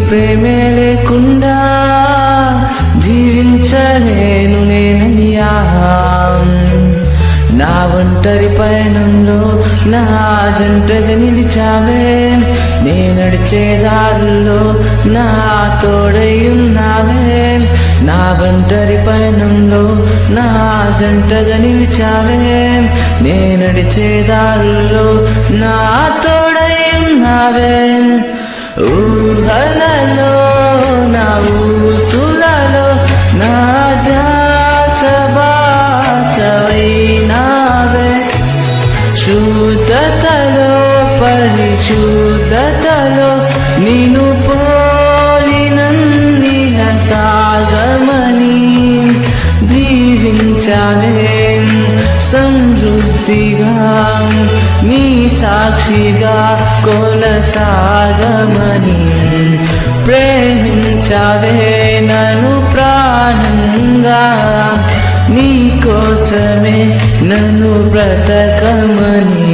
ప్రేమే లేకుండా జీవించలేను నేనయ్యా. నా ఒంటరి పయనంలో నా జంటగా నిలిచావే, నే నడిచే దారుల్లో నా తోడై ఉన్నావే. నా ఒంటరి పయనంలో నా జంటగా నిలిచావే, నే నడిచే దారుల్లో నా తోడై ఉన్నావే. ఊహలలో నా ఊసులలో నా ధ్యాస బాసవైనావే. శుద్ధతలో పరిశుద్ధతలో నిన్ను పోలినన్నిల సాగమని దీవించావే. సమృద్ధిగా నీ సాక్షిగా కొనసాగమని ప్రేమించావే నన్ను ప్రాణంగా. నీ కోసమే నన్ను బ్రతకమని